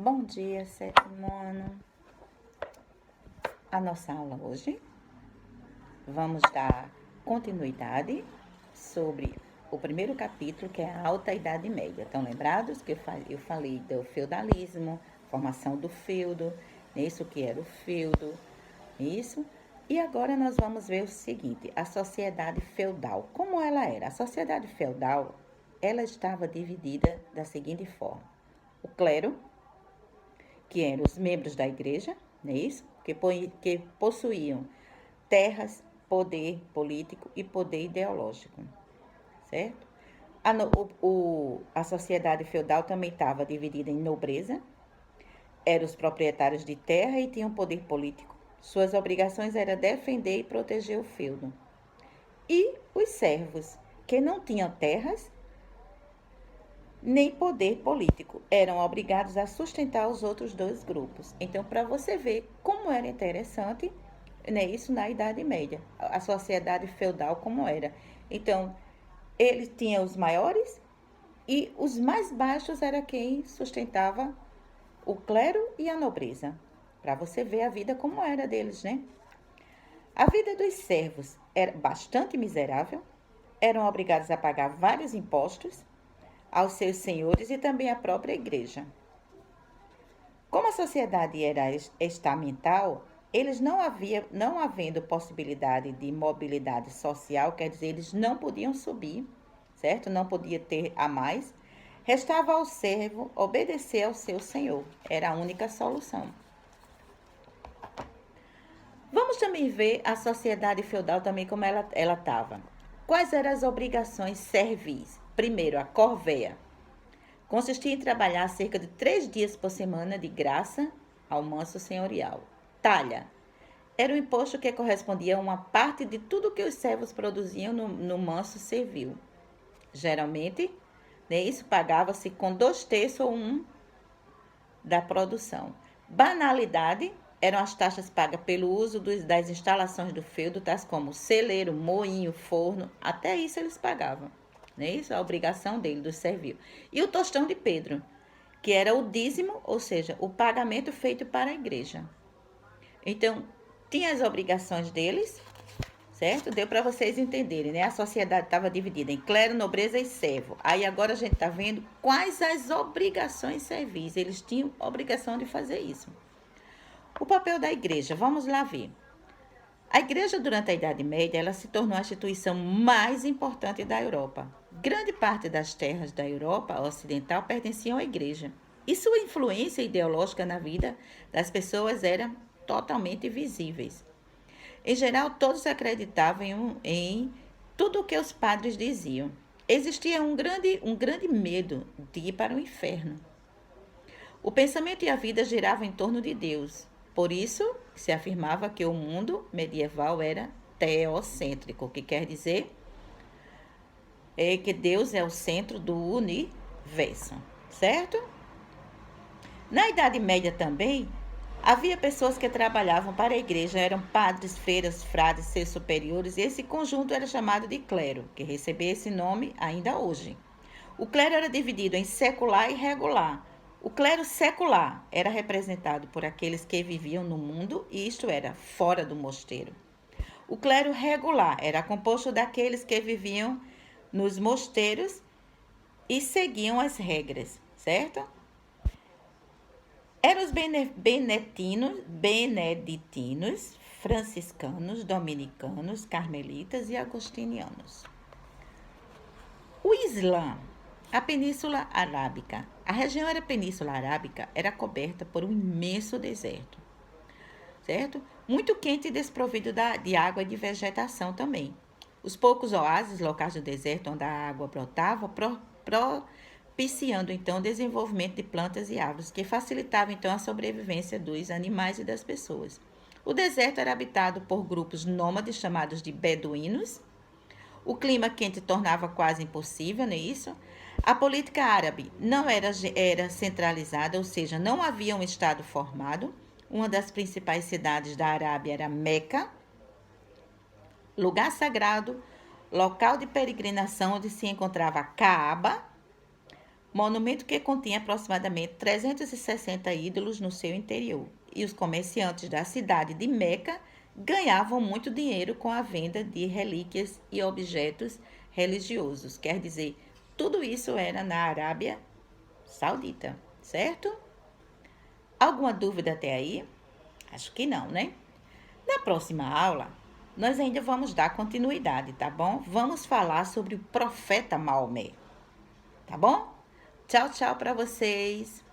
Bom dia, sétimo ano. A nossa aula hoje, vamos dar continuidade sobre o primeiro capítulo, que é a Alta Idade Média. Estão lembrados que eu falei do feudalismo, formação do feudo, isso que era o feudo, isso. E agora nós vamos ver o seguinte, a sociedade feudal. Como ela era? A sociedade feudal, ela estava dividida da seguinte forma. O clero, que eram os membros da igreja, não é isso? Que possuíam terras, poder político e poder ideológico, certo? A sociedade feudal também estava dividida em nobreza, eram os proprietários de terra e tinham poder político. Suas obrigações eram defender e proteger o feudo. E os servos, que não tinham terras nem poder político, eram obrigados a sustentar os outros dois grupos. Então, para você ver como era interessante, né, isso na Idade Média, a sociedade feudal como era. Então, ele tinha os maiores e os mais baixos era quem sustentava o clero e a nobreza. Para você ver a vida como era deles, né? A vida dos servos era bastante miserável, eram obrigados a pagar vários impostos aos seus senhores e também à própria igreja. Como a sociedade era estamental, eles não havendo possibilidade de mobilidade social, quer dizer, eles não podiam subir, certo? Não podia ter a mais. Restava ao servo obedecer ao seu senhor. Era a única solução. Vamos também ver a sociedade feudal também como ela estava. Quais eram as obrigações servis? Primeiro, a corvéia. Consistia em trabalhar cerca de 3 dias por semana de graça ao manso senhorial. Talha. Era o imposto que correspondia a uma parte de tudo que os servos produziam no manso servil. Geralmente, né, isso pagava-se com 2/3 ou 1 da produção. Banalidade eram as taxas pagas pelo uso das instalações do feudo, tais como celeiro, moinho, forno, até isso eles pagavam. Né? Isso é a obrigação dele, do servil. E o tostão de Pedro, que era o dízimo, ou seja, o pagamento feito para a igreja. Então, tinha as obrigações deles, certo? Deu para vocês entenderem, né? A sociedade estava dividida em clero, nobreza e servo. Aí agora a gente está vendo quais as obrigações servis. Eles tinham obrigação de fazer isso. O papel da igreja, vamos lá ver. A igreja, durante a Idade Média, ela se tornou a instituição mais importante da Europa. Grande parte das terras da Europa ocidental pertenciam à igreja. E sua influência ideológica na vida das pessoas era totalmente visíveis. Em geral, todos acreditavam em tudo o que os padres diziam. Existia um grande medo de ir para o inferno. O pensamento e a vida giravam em torno de Deus. Por isso, se afirmava que o mundo medieval era teocêntrico, que quer dizer que Deus é o centro do universo, certo? Na Idade Média também, havia pessoas que trabalhavam para a igreja, eram padres, freiras, frades, seus superiores, e esse conjunto era chamado de clero, que recebeu esse nome ainda hoje. O clero era dividido em secular e regular. O clero secular era representado por aqueles que viviam no mundo, e isto era, fora do mosteiro. O clero regular era composto daqueles que viviam nos mosteiros e seguiam as regras, certo? Eram os beneditinos, franciscanos, dominicanos, carmelitas e agostinianos. O Islã, a Península Arábica. A região da Península Arábica era coberta por um imenso deserto, certo? Muito quente e desprovido de água e de vegetação também. Os poucos oásis locais do deserto onde a água brotava propiciando então o desenvolvimento de plantas e árvores que facilitavam então a sobrevivência dos animais e das pessoas. O deserto era habitado por grupos nômades chamados de beduínos. O clima quente tornava quase impossível, não é isso? A política árabe não era centralizada, ou seja, não havia um estado formado. Uma das principais cidades da Arábia era Meca, lugar sagrado, local de peregrinação onde se encontrava a Caaba, monumento que continha aproximadamente 360 ídolos no seu interior. E os comerciantes da cidade de Meca ganhavam muito dinheiro com a venda de relíquias e objetos religiosos. Quer dizer, tudo isso era na Arábia Saudita, certo? Alguma dúvida até aí? Acho que não, né? Na próxima aula, nós ainda vamos dar continuidade, tá bom? Vamos falar sobre o profeta Maomé, tá bom? Tchau, tchau para vocês.